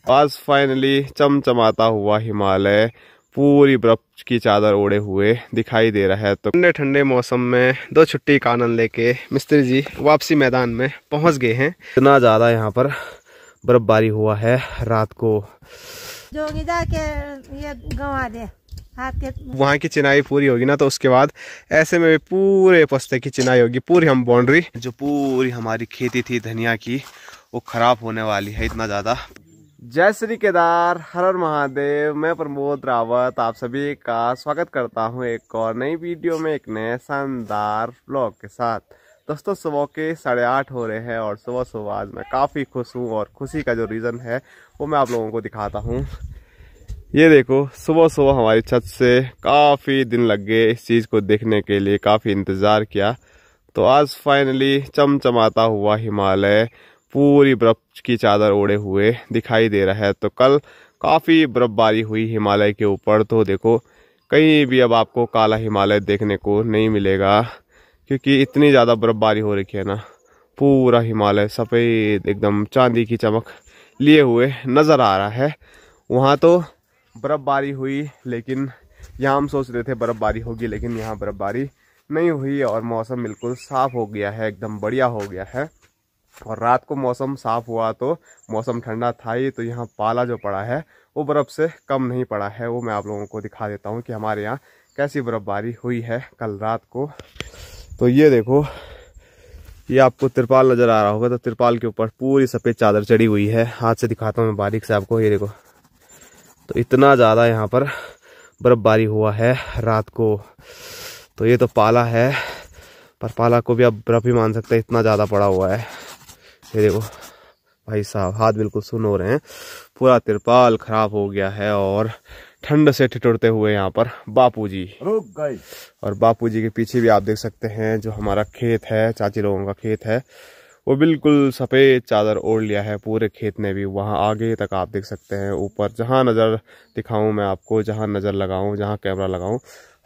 आज फाइनली चमचमाता हुआ हिमालय पूरी बर्फ की चादर ओढ़े हुए दिखाई दे रहा है। तो ठंडे ठंडे मौसम में दो छुट्टी का आनंद लेके मिस्त्री जी वापसी मैदान में पहुंच गए हैं। इतना ज्यादा यहाँ पर बर्फबारी हुआ है रात को। जोगी जाके ये गंवा दे हाथ के। वहाँ की चिनाई पूरी होगी ना तो उसके बाद ऐसे में पूरे पस्ते की चिनाई होगी। पूरी हम बाउंड्री जो पूरी हमारी खेती थी धनिया की वो खराब होने वाली है इतना ज्यादा। जय श्री केदार, हर हर महादेव। मैं प्रमोद रावत आप सभी का स्वागत करता हूं एक और नई वीडियो में, एक नए शानदार व्लॉग के साथ। दोस्तों सुबह के 8:30 हो रहे हैं और सुबह सुबह आज मैं काफ़ी खुश हूं और खुशी का जो रीज़न है वो मैं आप लोगों को दिखाता हूं। ये देखो सुबह सुबह हमारी छत से काफ़ी दिन लग गए इस चीज़ को देखने के लिए, काफ़ी इंतज़ार किया। तो आज फाइनली चमचमाता हुआ हिमालय पूरी बर्फ की चादर ओढ़े हुए दिखाई दे रहा है। तो कल काफ़ी बर्फबारी हुई हिमालय के ऊपर। तो देखो कहीं भी अब आपको काला हिमालय देखने को नहीं मिलेगा क्योंकि इतनी ज़्यादा बर्फबारी हो रखी है ना। पूरा हिमालय सफ़ेद एकदम चांदी की चमक लिए हुए नज़र आ रहा है। वहाँ तो बर्फबारी हुई लेकिन यहाँ हम सोच रहे थे बर्फबारी होगी लेकिन यहाँ बर्फबारी नहीं हुई और मौसम बिल्कुल साफ़ हो गया है, एकदम बढ़िया हो गया है। और रात को मौसम साफ़ हुआ तो मौसम ठंडा था ही, तो यहाँ पाला जो पड़ा है वो बर्फ़ से कम नहीं पड़ा है। वो मैं आप लोगों को दिखा देता हूँ कि हमारे यहाँ कैसी बर्फ़बारी हुई है कल रात को। तो ये देखो, ये आपको तिरपाल नज़र आ रहा होगा, तो तिरपाल के ऊपर पूरी सफ़ेद चादर चढ़ी हुई है। हाथ से दिखाता हूँ मैं बारीक से आपको, ये देखो। तो इतना ज़्यादा यहाँ पर बर्फ़बारी हुआ है रात को। तो ये तो पाला है, पर पाला को भी अब बर्फ़ ही मान सकते हैं, इतना ज़्यादा पड़ा हुआ है। ये देखो भाई साहब, हाथ बिल्कुल सुन हो रहे हैं, पूरा तिरपाल खराब हो गया है। और ठंड से ठिठुरते हुए यहाँ पर बापूजी रुक गए। और बापूजी के पीछे भी आप देख सकते हैं जो हमारा खेत है, चाची लोगों का खेत है, वो बिल्कुल सफ़ेद चादर ओढ़ लिया है पूरे खेत ने भी। वहाँ आगे तक आप देख सकते हैं, ऊपर जहाँ नज़र दिखाऊं मैं आपको, जहाँ नज़र लगाऊं, जहाँ कैमरा लगाऊं,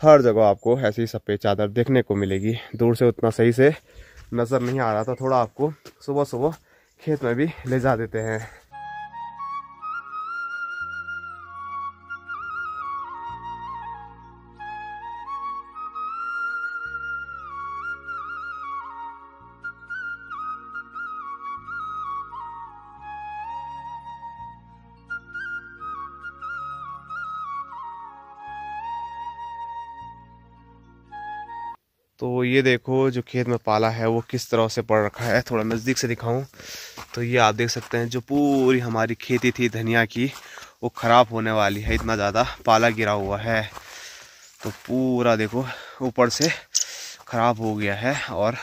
हर जगह आपको ऐसी सफ़ेद चादर देखने को मिलेगी। दूर से उतना सही से नज़र नहीं आ रहा था, थोड़ा आपको सुबह सुबह खेत में भी ले जा देते हैं। तो ये देखो जो खेत में पाला है वो किस तरह से पड़ रखा है, थोड़ा नज़दीक से दिखाऊं तो ये आप देख सकते हैं जो पूरी हमारी खेती थी धनिया की वो ख़राब होने वाली है, इतना ज़्यादा पाला गिरा हुआ है। तो पूरा देखो ऊपर से ख़राब हो गया है और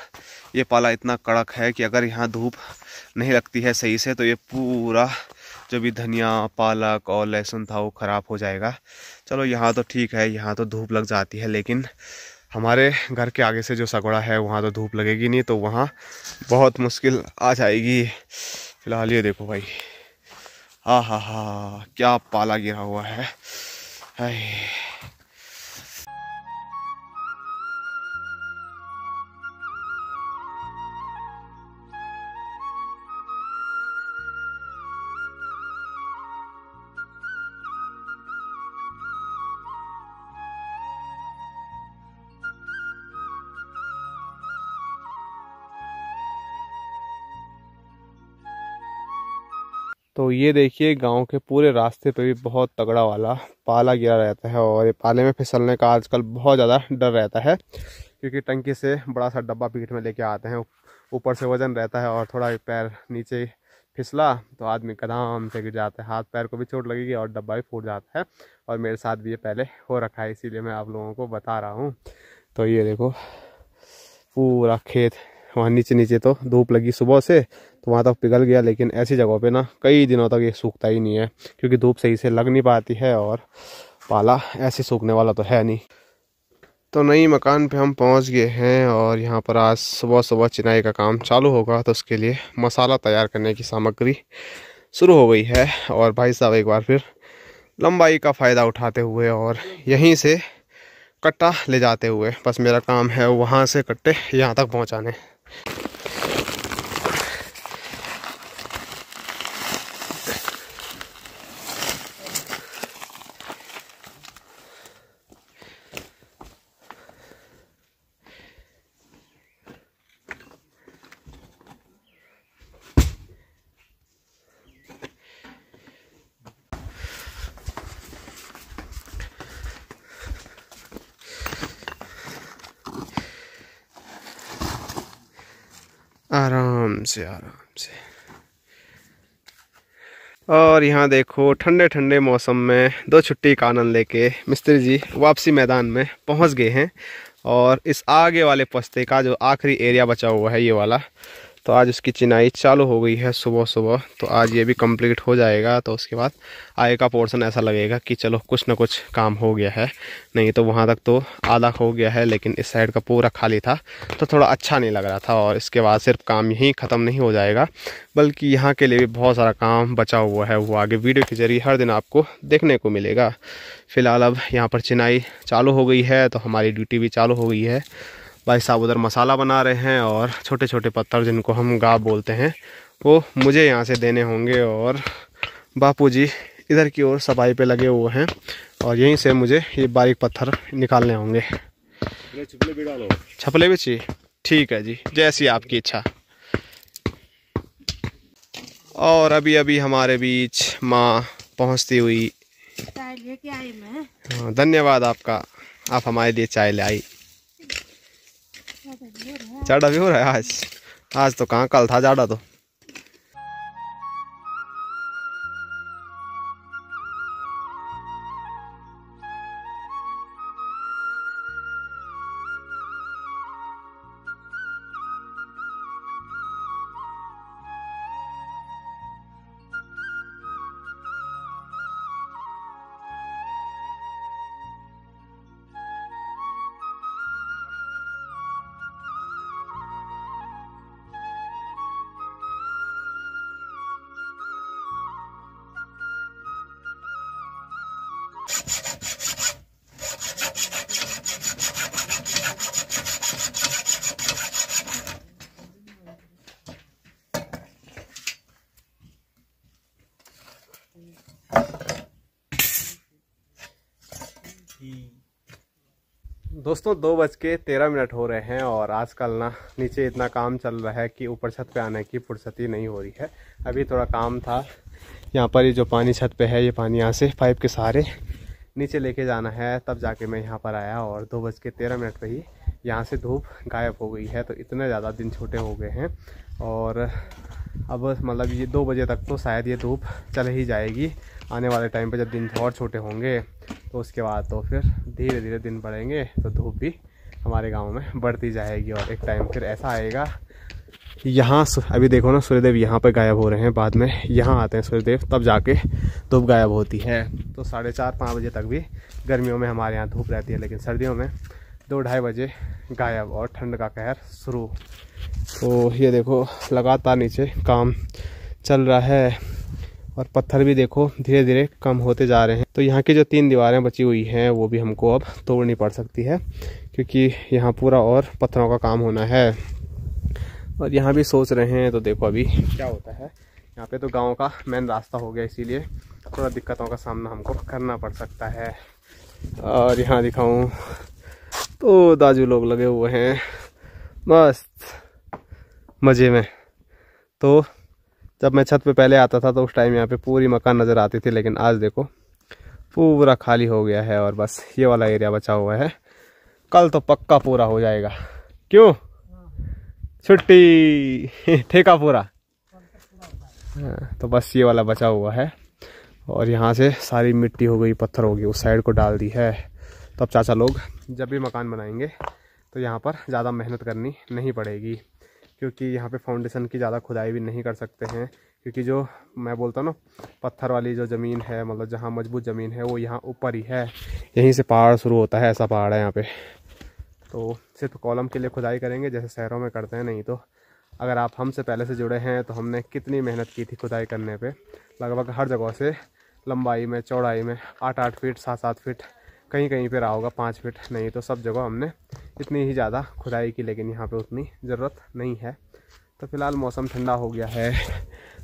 ये पाला इतना कड़क है कि अगर यहाँ धूप नहीं लगती है सही से तो ये पूरा जो भी धनिया पालक और लहसुन था वो ख़राब हो जाएगा। चलो यहाँ तो ठीक है, यहाँ तो धूप लग जाती है, लेकिन हमारे घर के आगे से जो सगड़ा है वहाँ तो धूप लगेगी नहीं, तो वहाँ बहुत मुश्किल आ जाएगी। फिलहाल ये देखो भाई, हाँ हाँ हाँ क्या पाला गिरा हुआ है। तो ये देखिए गांव के पूरे रास्ते पे भी बहुत तगड़ा वाला पाला गिरा रहता है और ये पाले में फिसलने का आजकल बहुत ज़्यादा डर रहता है क्योंकि टंकी से बड़ा सा डब्बा पीठ में लेके आते हैं, ऊपर से वजन रहता है और थोड़ा पैर नीचे फिसला तो आदमी कदम से गिर जाता है, हाथ पैर को भी चोट लगेगी और डब्बा भी फूट जाता है। और मेरे साथ भी ये पहले हो रखा है, इसीलिए मैं आप लोगों को बता रहा हूँ। तो ये देखो पूरा खेत, वहाँ नीचे नीचे तो धूप लगी सुबह से तो वहाँ तक पिघल गया, लेकिन ऐसी जगहों पे ना कई दिनों तक ये सूखता ही नहीं है क्योंकि धूप सही से लग नहीं पाती है और पाला ऐसे सूखने वाला तो है नहीं। तो नई मकान पे हम पहुँच गए हैं और यहाँ पर आज सुबह सुबह चिनाई का काम चालू होगा, तो उसके लिए मसाला तैयार करने की सामग्री शुरू हो गई है। और भाई साहब एक बार फिर लंबाई का फ़ायदा उठाते हुए और यहीं से कट्टा ले जाते हुए। बस मेरा काम है वहाँ से कट्टे यहाँ तक पहुँचाने। आराम से आराम से। और यहाँ देखो ठंडे ठंडे मौसम में 2 छुट्टी का आनंद लेके मिस्त्री जी वापसी मैदान में पहुँच गए हैं। और इस आगे वाले पस्ते का जो आखिरी एरिया बचा हुआ है ये वाला, तो आज उसकी चिनाई चालू हो गई है सुबह सुबह। तो आज ये भी कंप्लीट हो जाएगा। तो उसके बाद आगे का पोर्शन ऐसा लगेगा कि चलो कुछ ना कुछ काम हो गया है। नहीं तो वहाँ तक तो आधा हो गया है, लेकिन इस साइड का पूरा खाली था तो थोड़ा अच्छा नहीं लग रहा था। और इसके बाद सिर्फ काम यहीं ख़त्म नहीं हो जाएगा, बल्कि यहाँ के लिए भी बहुत सारा काम बचा हुआ है। वो आगे वीडियो के जरिए हर दिन आपको देखने को मिलेगा। फ़िलहाल अब यहाँ पर चिनाई चालू हो गई है तो हमारी ड्यूटी भी चालू हो गई है। भाई साहब उधर मसाला बना रहे हैं और छोटे छोटे पत्थर जिनको हम गाब बोलते हैं वो मुझे यहाँ से देने होंगे। और बापूजी इधर की ओर सफाई पे लगे हुए हैं और यहीं से मुझे ये बारीक पत्थर निकालने होंगे। छपले भी डालो। छपले भी चाहिए, ठीक है जी, जैसी आपकी इच्छा। और अभी अभी हमारे बीच माँ पहुँचती हुई। चाय लेके आई मैं। हाँ, धन्यवाद आपका, आप हमारे लिए चाय ले आई। जाड़ा भी हो रहा है आज तो कहाँ, कल था जाड़ा तो। दोस्तों 2:13 हो रहे हैं और आजकल ना नीचे इतना काम चल रहा है कि ऊपर छत पे आने की फुर्सत ही नहीं हो रही है। अभी थोड़ा काम था यहाँ पर, ये जो पानी छत पे है ये पानी यहाँ से पाइप के सहारे नीचे लेके जाना है, तब जाके मैं यहाँ पर आया। और 2:13 पे ही यहाँ से धूप गायब हो गई है। तो इतने ज़्यादा दिन छोटे हो गए हैं और अब मतलब ये 2 बजे तक तो शायद ये धूप चल ही जाएगी। आने वाले टाइम पे जब दिन और छोटे होंगे तो उसके बाद तो फिर धीरे धीरे दिन बढ़ेंगे तो धूप भी हमारे गांव में बढ़ती जाएगी। और एक टाइम फिर ऐसा आएगा, यहाँ अभी देखो ना सूर्यदेव यहाँ पर गायब हो रहे हैं, बाद में यहाँ आते हैं सूर्यदेव, तब जाके धूप गायब होती है। तो 4:30-5 बजे तक भी गर्मियों में हमारे यहाँ धूप रहती है, लेकिन सर्दियों में 2-2:30 बजे गायब और ठंड का कहर शुरू। तो ये देखो लगातार नीचे काम चल रहा है और पत्थर भी देखो धीरे धीरे कम होते जा रहे हैं। तो यहाँ की जो 3 दीवारें बची हुई हैं वो भी हमको अब तोड़नी पड़ सकती है, क्योंकि यहाँ पूरा और पत्थरों का काम होना है। और यहाँ भी सोच रहे हैं, तो देखो अभी क्या होता है। यहाँ पे तो गांव का मेन रास्ता हो गया, इसीलिए थोड़ा दिक्कतों का सामना हमको करना पड़ सकता है। और यहाँ दिखाऊं तो दाजू लोग लगे हुए हैं मस्त मज़े में। तो जब मैं छत पे पहले आता था तो उस टाइम यहाँ पे पूरी मकान नज़र आती थी, लेकिन आज देखो पूरा खाली हो गया है और बस ये वाला एरिया बचा हुआ है। कल तो पक्का पूरा हो जाएगा। क्यों? छुट्टी ठेका पूरा। तो बस ये वाला बचा हुआ है और यहाँ से सारी मिट्टी हो गई, पत्थर हो गई, उस साइड को डाल दी है। तो अब चाचा लोग जब भी मकान बनाएंगे तो यहाँ पर ज़्यादा मेहनत करनी नहीं पड़ेगी, क्योंकि यहाँ पे फाउंडेशन की ज़्यादा खुदाई भी नहीं कर सकते हैं, क्योंकि जो मैं बोलता हूँ ना पत्थर वाली जो ज़मीन है, मतलब जहाँ मजबूत ज़मीन है वो यहाँ ऊपर ही है, यहीं से पहाड़ शुरू होता है, ऐसा पहाड़ है यहाँ पे। तो सिर्फ कॉलम के लिए खुदाई करेंगे जैसे शहरों में करते हैं। नहीं तो अगर आप हमसे पहले से जुड़े हैं तो हमने कितनी मेहनत की थी खुदाई करने पे। लगभग हर जगह से लंबाई में चौड़ाई में 8-8 फीट 7-7 फीट कहीं कहीं पे रहा होगा 5 फीट, नहीं तो सब जगह हमने इतनी ही ज़्यादा खुदाई की, लेकिन यहाँ पे उतनी ज़रूरत नहीं है। तो फिलहाल मौसम ठंडा हो गया है।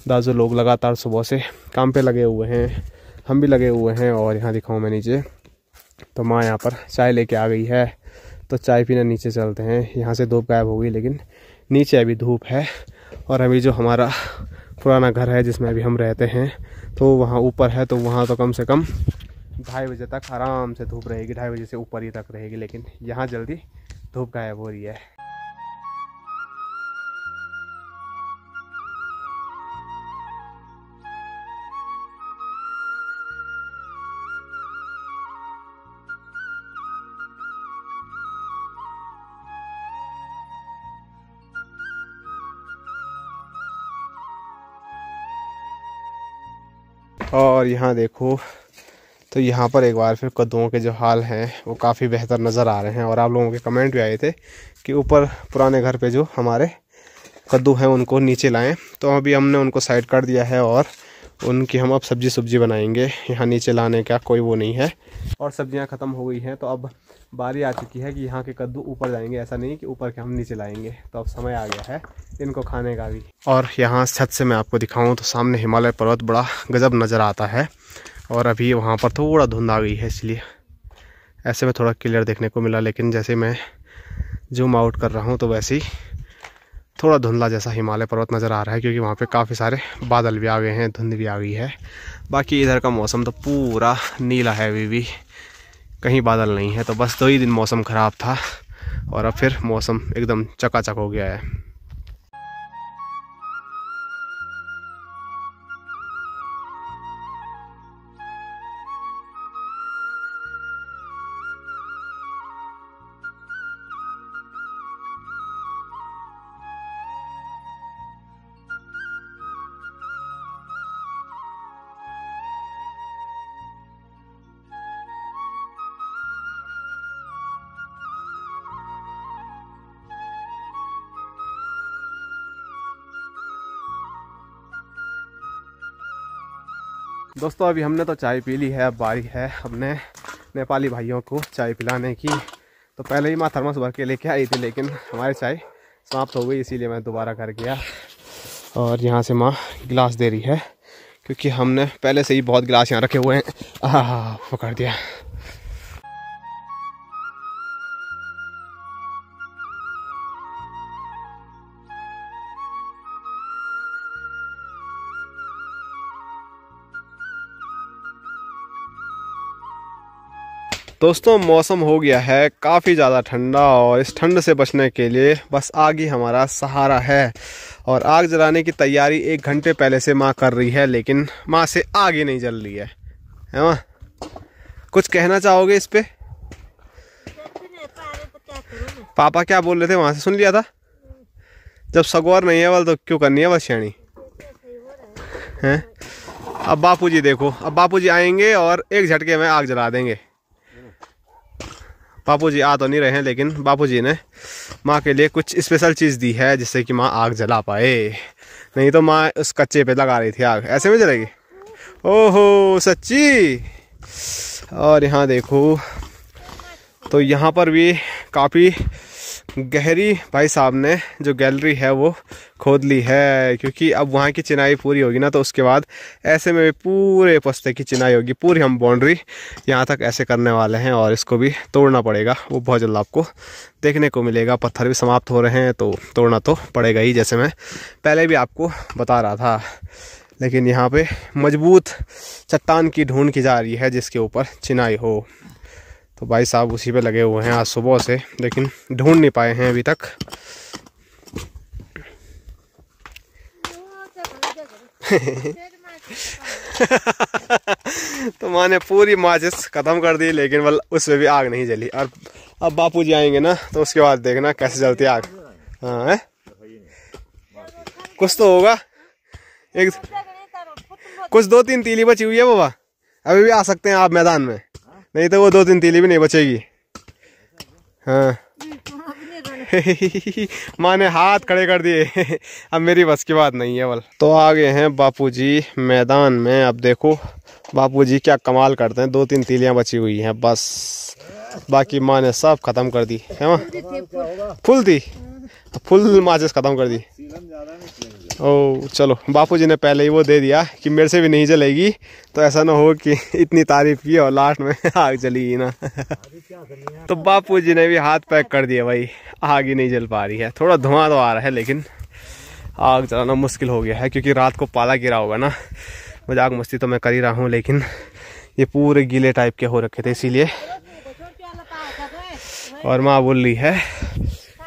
दाजू लोग लगातार सुबह से काम पे लगे हुए हैं, हम भी लगे हुए हैं। और यहाँ दिखाऊँ मैं नीचे, तो माँ यहाँ पर चाय लेके आ गई है, तो चाय पीने नीचे चलते हैं। यहाँ से धूप गायब हो गई, लेकिन नीचे अभी धूप है। और अभी जो हमारा पुराना घर है जिसमें अभी हम रहते हैं, तो वहाँ ऊपर है, तो वहाँ तो कम से कम 2:30 बजे तक आराम से धूप रहेगी, 2:30 बजे से ऊपर ही तक रहेगी। लेकिन यहाँ जल्दी धूप गायब हो रही है। और यहाँ देखो, तो यहाँ पर एक बार फिर कद्दुओं के जो हाल हैं वो काफ़ी बेहतर नज़र आ रहे हैं। और आप लोगों के कमेंट भी आए थे कि ऊपर पुराने घर पे जो हमारे कद्दू हैं उनको नीचे लाएं, तो अभी हमने उनको साइड कर दिया है और उनकी हम अब सब्जी बनाएंगे। यहाँ नीचे लाने का कोई वो नहीं है। और सब्जियाँ ख़त्म हो गई हैं, तो अब बारी आ चुकी है कि यहाँ के कद्दू ऊपर जाएंगे। ऐसा नहीं कि ऊपर के हम नीचे लाएंगे, तो अब समय आ गया है इनको खाने का भी। और यहाँ छत से मैं आपको दिखाऊँ तो सामने हिमालय पर्वत बड़ा गजब नज़र आता है। और अभी वहाँ पर थोड़ा धुंध आ गई है, इसलिए ऐसे में थोड़ा क्लियर देखने को मिला। लेकिन जैसे मैं जूम आउट कर रहा हूँ तो वैसे ही थोड़ा धुंधला जैसा हिमालय पर्वत नज़र आ रहा है, क्योंकि वहाँ पे काफ़ी सारे बादल भी आ गए हैं, धुंध भी आ गई है। बाकी इधर का मौसम तो पूरा नीला है, अभी भी कहीं बादल नहीं है। तो बस 2 ही दिन मौसम ख़राब था और अब फिर मौसम एकदम चकाचक हो गया है। दोस्तों अभी हमने तो चाय पी ली है, अब बारी है अपने नेपाली भाइयों को चाय पिलाने की। तो पहले ही माँ थर्मस भर के लेके आई थी, लेकिन हमारी चाय समाप्त हो गई, इसीलिए मैं दोबारा घर गया। और यहाँ से माँ गिलास दे रही है, क्योंकि हमने पहले से ही बहुत गिलास यहाँ रखे हुए हैं। पकड़ दिया। दोस्तों मौसम हो गया है काफ़ी ज़्यादा ठंडा, और इस ठंड से बचने के लिए बस आग ही हमारा सहारा है। और आग जलाने की तैयारी 1 घंटे पहले से माँ कर रही है, लेकिन माँ से आग ही नहीं जल रही है माँ? कुछ कहना चाहोगे इस पे? पापा क्या बोल रहे थे वहाँ से सुन लिया था? जब सगोर नहीं है वाल तो क्यों करनी है बस शेणी हैं? अब बापूजी देखो, अब बापूजी आएंगे और एक झटके में आग जला देंगे। बापूजी आ तो नहीं रहे हैं, लेकिन बापूजी ने माँ के लिए कुछ स्पेशल चीज़ दी है जिससे कि माँ आग जला पाए। नहीं तो माँ उस कच्चे पे लगा रही थी आग, ऐसे में जलेगी। ओहो सच्ची। और यहाँ देखो, तो यहाँ पर भी काफ़ी गहरी भाई साहब ने जो गैलरी है वो खोद ली है, क्योंकि अब वहाँ की चिनाई पूरी होगी ना, तो उसके बाद ऐसे में पूरे पस्ते की चिनाई होगी। पूरी हम बाउंड्री यहाँ तक ऐसे करने वाले हैं, और इसको भी तोड़ना पड़ेगा। वो बहुत जल्द आपको देखने को मिलेगा। पत्थर भी समाप्त हो रहे हैं, तो तोड़ना तो पड़ेगा ही, जैसे मैं पहले भी आपको बता रहा था। लेकिन यहाँ पे मजबूत चट्टान की ढूंढ की जा रही है जिसके ऊपर चिनाई हो। तो भाई साहब उसी पे लगे हुए हैं आज सुबह से, लेकिन ढूंढ नहीं पाए हैं अभी तक। तो माँ ने पूरी माचिस खत्म कर दी, लेकिन वल उसमें भी आग नहीं जली। और अब बापूजी आएंगे ना, तो उसके बाद देखना कैसे जलती आग। हाँ है, कुछ तो होगा। एक कुछ 2-3 तीली बची हुई है बाबा, अभी भी आ सकते हैं आप मैदान में, नहीं तो वो 2-3 तीली भी नहीं बचेगी। हाँ माँ ने हाथ खड़े कर दिए। अब मेरी बस की बात नहीं है बल। तो आ गए हैं बापूजी मैदान में। अब देखो बापूजी क्या कमाल करते हैं, 2-3 तीलियां बची हुई हैं बस, बाकी माँ ने सब खत्म कर दी है। माँ फुल थी, फुल माचिस खत्म कर दी। ओ चलो, बापूजी ने पहले ही वो दे दिया कि मेरे से भी नहीं जलेगी, तो ऐसा ना हो कि इतनी तारीफ की और लास्ट में आग जली ना। तो बापूजी ने भी हाथ पैक कर दिया भाई, आग ही नहीं जल पा रही है। थोड़ा धुआं तो आ रहा है लेकिन आग जलाना मुश्किल हो गया है, क्योंकि रात को पाला गिरा होगा ना। मजाक मस्ती तो मैं कर ही रहा हूँ, लेकिन ये पूरे गीले टाइप के हो रखे थे इसीलिए। और माँ बोल रही है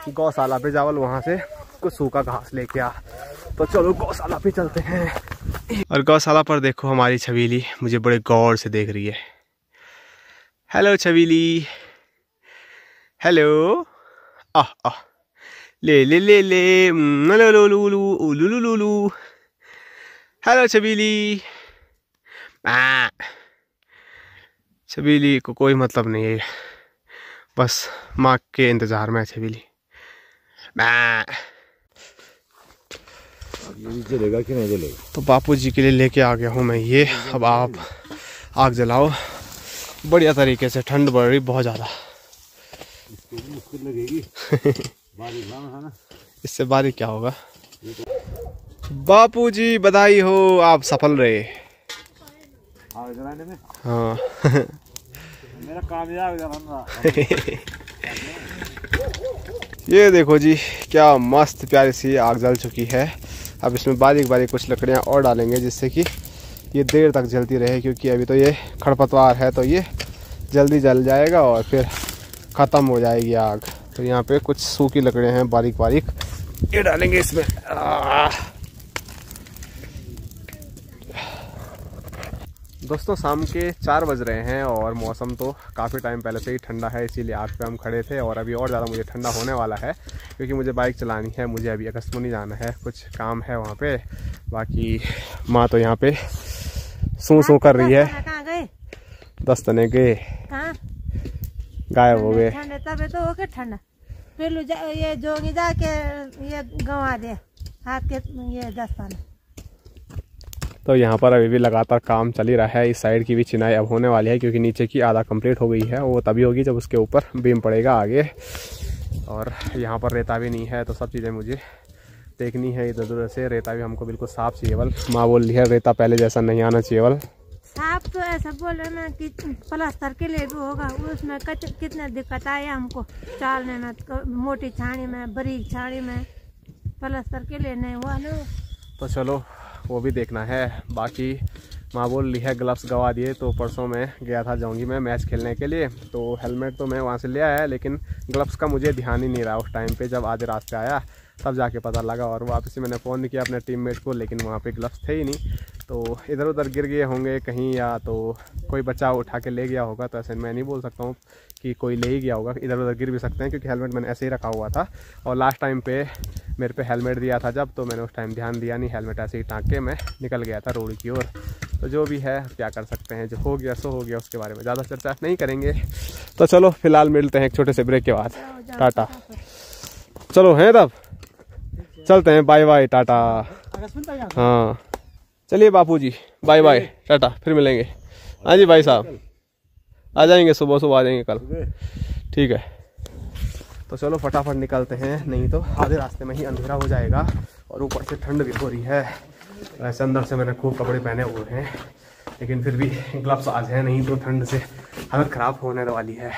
गौशाला पे जावल, वहाँ से कुछ सूखा घास लेके आ। तो चलो गौशाला पे चलते हैं। और गौशाला पर देखो हमारी छबीली मुझे बड़े गौर से देख रही है। हेलो छबीली, हेलो। आह आह, ले ले ले ले, लो लो लू लू लू लू लू लू। हेलो छबीली। छबीली को कोई मतलब नहीं है, बस माँ के इंतजार में है छबीली। ये जलेगा कि नहीं जलेगा? तो बापूजी के लिए लेके आ गया हूँ मैं ये। अब आप आग जलाओ बढ़िया तरीके से, ठंड बढ़ रही बहुत ज़्यादा। मुश्किल लगेगी। बारीक है ना, इससे बारीक क्या होगा। बापूजी बधाई हो, आप सफल रहे आग जलाने में। हाँ मेरा कामयाब जलाना। ये देखो जी क्या मस्त प्यारी सी आग जल चुकी है। अब इसमें बारीक बारीक कुछ लकड़ियाँ और डालेंगे जिससे कि ये देर तक जलती रहे, क्योंकि अभी तो ये खरपतवार है तो ये जल्दी जल जाएगा और फिर ख़त्म हो जाएगी आग। तो यहाँ पे कुछ सूखी लकड़ियाँ हैं बारीक बारीक, ये डालेंगे इसमें। दोस्तों शाम के 4 बज रहे हैं और मौसम तो काफ़ी टाइम पहले से ही ठंडा है, इसीलिए आग पे हम खड़े थे। और अभी और ज़्यादा मुझे ठंडा होने वाला है, क्योंकि मुझे बाइक चलानी है। मुझे अभी अगस्तमुनी जाना है, कुछ काम है वहाँ पे। बाकी माँ तो यहाँ पे सू कर रही है। 10 तने गए गायब हो गए। तब तो हो के ठंडा फिर ये जोगी जाके ये गंवा दे हाथ के ये 10 पाने। तो यहाँ पर अभी भी लगातार काम चल ही रहा है। इस साइड की भी चिनाई अब होने वाली है, क्योंकि नीचे की आधा कंप्लीट हो गई है। वो तभी होगी जब उसके ऊपर बीम पड़ेगा आगे। और यहाँ पर रेता भी नहीं है, तो सब चीज़ें मुझे देखनी है इधर उधर से। रेता भी हमको बिल्कुल साफ चाहिए बल। माँ बोल रही है रेता पहले जैसा नहीं आना चाहिए बल। साफ तो ऐसा बोल रहे ना कि प्लास्टर के लिए भी होगा, उसमें कितने दिक्कत आए हमको चालने में, मोटी छानी में, बारीक छानी में। प्लास्टर के लिए नहीं हुआ ना, तो चलो वो भी देखना है। बाकी माँ बोल रही है ग्लव्स गवा दिए। तो परसों मैं गया था जोंगी में मैच खेलने के लिए, तो हेलमेट तो मैं वहाँ से ले आया, लेकिन ग्लव्स का मुझे ध्यान ही नहीं रहा उस टाइम पे। जब आधे रास्ते आया तब जाके पता लगा, और वापस से मैंने फ़ोन किया अपने टीममेट को, लेकिन वहाँ पे ग्लव्स थे ही नहीं। तो इधर उधर गिर गए होंगे कहीं, या तो कोई बच्चा उठा के ले गया होगा। तो ऐसे मैं नहीं बोल सकता हूँ कि कोई ले ही गया होगा, इधर उधर गिर भी सकते हैं, क्योंकि हेलमेट मैंने ऐसे ही रखा हुआ था। और लास्ट टाइम पे मेरे पे हेलमेट दिया था जब, तो मैंने उस टाइम ध्यान दिया नहीं, हेलमेट ऐसे ही टाँग के मैं निकल गया था रोड की ओर। तो जो भी है क्या कर सकते हैं, जो हो गया सो हो गया, उसके बारे में ज़्यादा चर्चा नहीं करेंगे। तो चलो फिलहाल मिलते हैं एक छोटे से ब्रेक के बाद। टाटा। चलो हैं तब चलते हैं, बाय बाय टाटा। हाँ चलिए बापूजी, बाय बाय टाटा, फिर मिलेंगे। हाँ जी भाई साहब, आ जाएंगे सुबह सुबह, आ जाएंगे कल, ठीक है। तो चलो फटाफट निकलते हैं, नहीं तो आधे रास्ते में ही अंधेरा हो जाएगा। और ऊपर से ठंड भी हो रही है। वैसे अंदर से मैंने खूब कपड़े पहने हुए हैं, लेकिन फिर भी ग्लव्स आज है नहीं, तो ठंड से हालत ख़राब होने वाली है।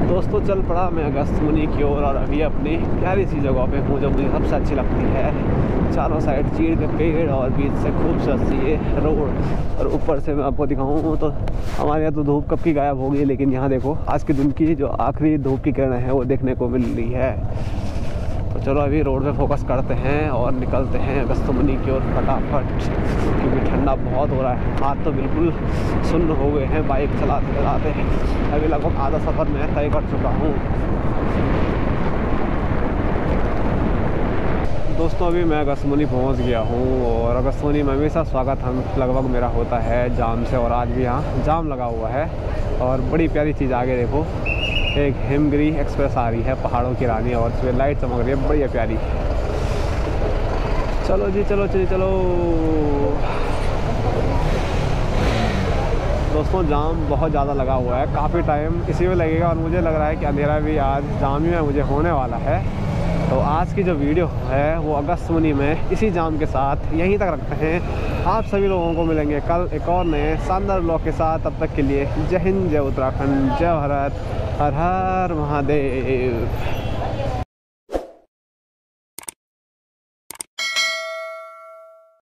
दोस्तों चल पड़ा मैं अगस्तमुनी की ओर, और अभी अपनी प्यारी सी जगह पे हूँ जो मुझे सबसे अच्छी लगती है। चारों साइड चीड़ के पेड़ और बीच से खूबसूरत सी ये रोड। और ऊपर से मैं आपको दिखाऊँ तो हमारे यहाँ तो धूप कब की गायब हो गई, लेकिन यहाँ देखो आज के दिन की जो आखिरी धूप की किरण है वो देखने को मिल रही है। तो चलो अभी रोड पे फोकस करते हैं और निकलते हैं अगस्त्यमुनि की ओर फटाफट, क्योंकि ठंडा बहुत हो रहा है। हाथ तो बिल्कुल सुन्न हो गए हैं बाइक चलाते चलाते। अभी लगभग आधा सफ़र मैं तय कर चुका हूँ। दोस्तों अभी मैं अगस्त्यमुनि पहुँच गया हूँ और अगस्त्यमुनि में हमेशा स्वागत हम लगभग मेरा होता है जाम से, और आज भी यहाँ जाम लगा हुआ है। और बड़ी प्यारी चीज़ आगे देखो, एक हिमगिरी एक्सप्रेस आ रही है, पहाड़ों की रानी, और इसमें लाइट चमक रही है बढ़िया प्यारी। चलो जी चलो चलिए चलो। दोस्तों जाम बहुत ज़्यादा लगा हुआ है, काफ़ी टाइम इसी में लगेगा, और मुझे लग रहा है कि अंधेरा भी आज जाम ही में मुझे होने वाला है। तो आज की जो वीडियो है वो अगस्त्यमुनि में इसी जाम के साथ यहीं तक रखते हैं। आप सभी लोगों को मिलेंगे कल एक और नए शानदार ब्लॉग के साथ। तब तक के लिए जय हिंद, जय उत्तराखंड, जय भारत, हर हर महादेव।